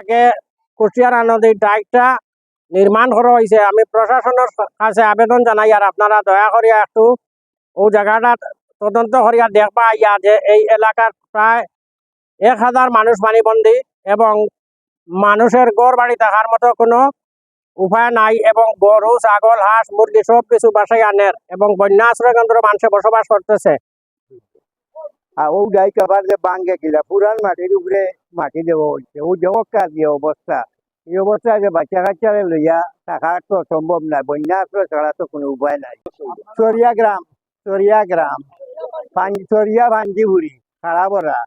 আগে কুশিয়ারা নদীর ডাইকটা নির্মাণ করা হয়েছে। আমি প্রশাসনের কাছে আবেদন জানাই, আর আপনারা দয়া করিয়া একটু ও জায়গাটা তদন্ত করিয়া দেখবা ইয়া যে এই এলাকার প্রায় 1000 মানুষ পানিবন্দী এবং মানুষের গড় বাড়ি থাকার মতো কোনো উপায় নাই, এবং গরু ছাগল হাঁস মুরগি সব কিছু বাসায় আনের এবং বন্যা আশ্রয় কেন্দ্র মানুষে বসবাস করতেছে। আর ও ডাইক আবার যে বাঙ্গে কিলা পুরান মাটির উপরে মাটি দেওয়া হয়েছে, ও জগৎকার যে অবস্থা, এই অবস্থায় যে বাচ্চা কাচ্চারে লইয়া থাকা তো সম্ভব নয়, বন্যা আশ্রয় ছাড়া তো কোনো উপায় নাই। চরিয়া গ্রাম চরিয়া ভাঞ্জিবুড়ি খাড়াবরা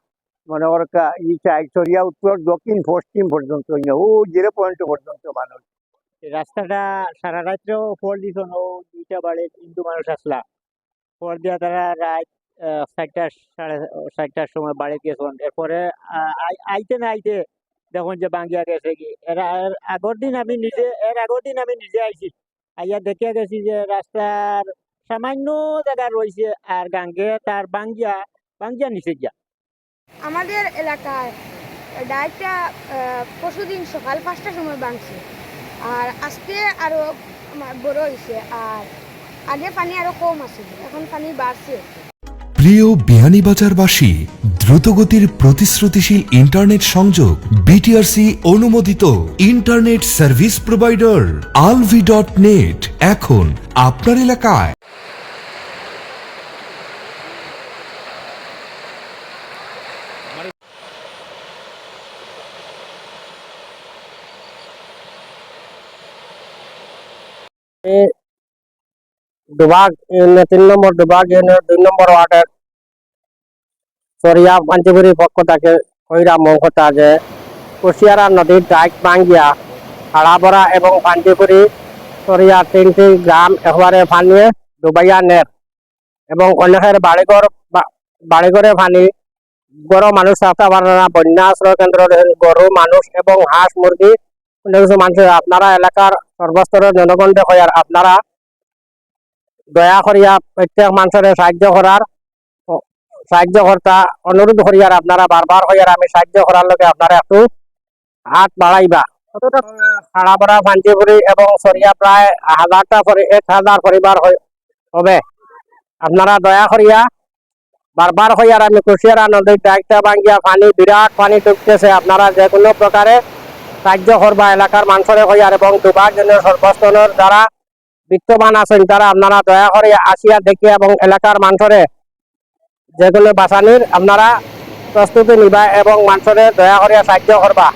মনে কর ই সাইড চরিয়া উত্তর দক্ষিণ পশ্চিম পর্যন্ত ও 0 পয়েন্ট পর্যন্ত মানুষ। রাস্তাটা সারা রাত্রেও ফোর দিত ও 2টা বাড়ি হিন্দু মানুষ আসলা ফোর দিয়া তারা রাত 4টার সময় বাড়ি গেছেন। এরপরে আইতে না আইতে দেখুন যে বাঙ্গিয়া গেছে কি। এর আগের দিন আমি নিজে আইছি, আইয়া দেখে গেছি যে রাস্তার সামান্য জায়গা রয়েছে আর গাঙ্গে তার বাঙ্গিয়া নিচে গিয়া। আমাদের এলাকায় ডাইকটা পরশুদিন সকাল 5টার সময় ভাঙছে, আর আজকে আরো বড় হয়েছে। আর আগে পানি আরো কম আছে, এখন পানি বাড়ছে। প্রিয় বিয়ানীবাজারবাসী, দ্রুতগতির প্রতিশ্রুতিশীল ইন্টারনেট সংযোগ বিটিআরসি অনুমোদিত ইন্টারনেট সার্ভিস প্রোভাইডার alvi.net এখন আপনার এলাকায়। ডুবাগ 3 নম্বর ডুবাগ ইউনিয়ন 2 নম্বর ওয়ার্ডের চরিয়া পাঞ্চিপুরির পক্ষ থেকে কইরা মৌকতা যে কুশিয়ারা নদীর ডাইক ভাঙ্গিয়া হাড়াবড়া এবং পাঞ্চিপুরি চরিয়া 3টি গ্রাম একবারে পানিয়ে ডুবাইয়া নের এবং অনেকের বাড়িঘরে পানি, গরু মানুষ থাকতে পারে না। বন্যা আশ্রয় কেন্দ্র গরু মানুষ এবং হাঁস মুরগি অনেক কিছু মানুষ। আপনারা এলাকার সর্বস্তরের জনগণকে কয়ার আপনারা দয়া করিয়া প্রত্যেক মানুষের সাহায্য কর্তা অনুরোধ করিয়ার আপনারা বারবার হইয়ার আমি সাহায্য করার লগে আপনারা একটু হাত বাড়াইবা। খাড়াপাড়া পাঞ্চিপুরি এবং সরিয়া প্রায় 1000 পরিবার হবে। আপনারা দয়া করিয়া বারবার হইয়ার আমি কুশিয়ারা নদীর ডাইকটা ভাঙ্গিয়া পানি বিরাট পানি ঢুকতেছে, আপনারা যে কোনো প্রকারে সাহায্য করবা এলাকার মানুষের হইয়ার। এবং দুবার জন্য সর্বস্তরের যারা বিত্তবান আছেন তারা আপনারা দয়া করে আসিয়া দেখিয়া এবং এলাকার মানুষরে যেগুলো বাঁচানির আপনারা প্রস্তুতি নিবা এবং মানুষরে দয়া করিয়া সাহায্য করবা।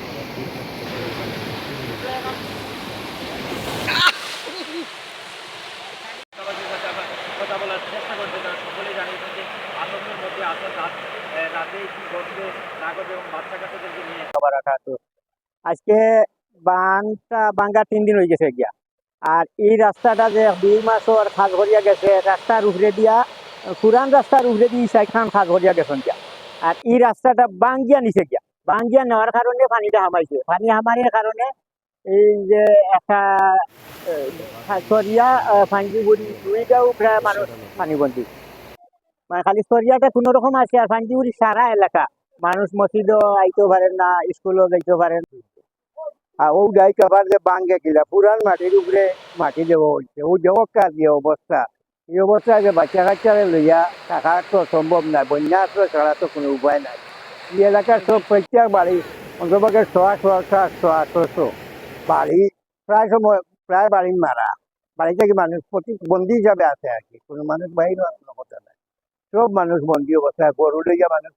আজকে বাঙ্গা 3 দিন হয়ে গেছে গিয়া। আর এই রাস্তাটা যে 2 মাসের খাস ভরিয়া গেছে, রাস্তার উপরে দিয়া পুরান রাস্তার উপরে দিয়ে সাইখান খাস ভরিয়া গেছেন গিয়া। আর এই রাস্তাটা বাঙ্গিয়া নিচে গিয়া, বাঙ্গিয়া নেওয়ার কারণে পানিটা হামাইছে। পানি হামানোর কারণে এই যে একটা সরিয়া ফাঞ্জিগুড়ি 2টাও প্রায় মানুষ পানিবন্দী। মানে খালি সরিয়াটা কোনো রকম আছে, আর ফাঞ্জিগুড়ি সারা এলাকা মানুষ মসজিদও আইতে পারেন না, স্কুলও যাইতে পারেন। আর ও ডাইক আবার যে বাঙ্গে কিলা পুরান মাটির উপরে মাটি দেওয়া হয়েছে, ও জগৎকার যে অবস্থা, এই অবস্থায় যে বাচ্চা কাচ্চারে লইয়া থাকা তো সম্ভব নয়, বন্যা আশ্রয় ছাড়া তো কোনো উপায় নাই। এই এলাকার সব প্রত্যেক বাড়ি অন্তপক্ষে 100 বাড়ি প্রায় বাড়ি মারা, বাড়ি থেকে মানুষ বন্দি হিসাবে আছে আর কি, কোনো মানুষ বাইরে কোনো কথা নাই, সব মানুষ বন্দি অবস্থায়। গরু লইয়া মানুষ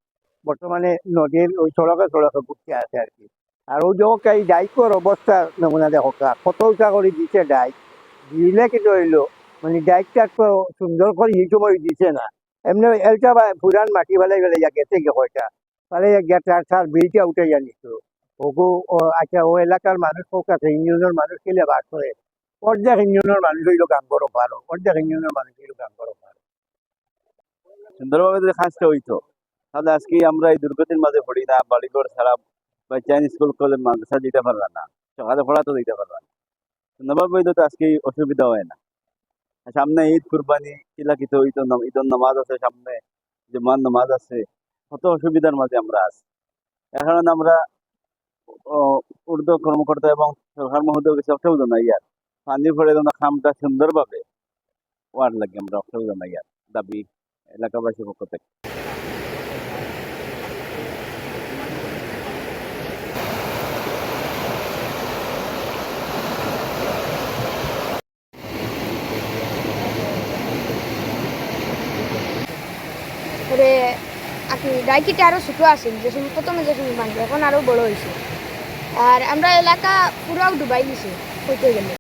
বর্তমানে নদীর ওই সড়কে ঘুরতে আছে আর কি। আর ওই জগৎ এই ডাইকর অবস্থা নমুনা দেখো কত উঠা করে দিছে ডাইক, দিলে কিন্তু হইলো মানে ডাইকটা তো সুন্দর করে এই সময় দিছে না, এমনি এলটা পুরান মাটি ফেলাই গেছে কয়টা তাহলে গেটার বিলটা উঠে জানিত ওগু। আচ্ছা ও এলাকার মানুষ হোক আছে, ইউনিয়নের মানুষ খেলে বাস করে, অর্ধেক ইউনিয়নের মানুষ হইলো কাম করো পারো, অর্ধেক ইউনিয়নের মানুষ হইলো কাম করো পারো। সুন্দরভাবে যদি কাজটা হইতো তাহলে আজকে আমরা এই দুর্গতির মাঝে পড়ি না, বাড়িঘর ছাড়া বাচ্চা স্কুল কলেজ মাদ্রাসা দিতে পারলাম না, সকালে পড়া তো দিতে পারলাম না। সুন্দরভাবে হইতো তো আজকে অসুবিধা হয় না। সামনে ঈদ কুরবানি কিলাকিত হইতো, ঈদের নামাজ আছে সামনে, জুমার নামাজ আছে, কত অসুবিধার মাঝে আমরা আছি। এখন আমরা ঊর্ধ্ব কর্মকর্তা এবং সরকার মহোদয় কাছে অসংখ্য জানাই আর পানির পরে যেন খামটা সুন্দরভাবে ওয়ার লাগে আমরা অসংখ্য জানাই আর দাবি এলাকাবাসীর পক্ষ থেকে। পরে আপনি ডাইকিটা আরও ছোটো আছেন যে সময় প্রথমে যে সময় বানবে এখন আরও বড় হয়েছে আর আমরা এলাকা পুরাও ডুবাই দিছে হইতে গেলে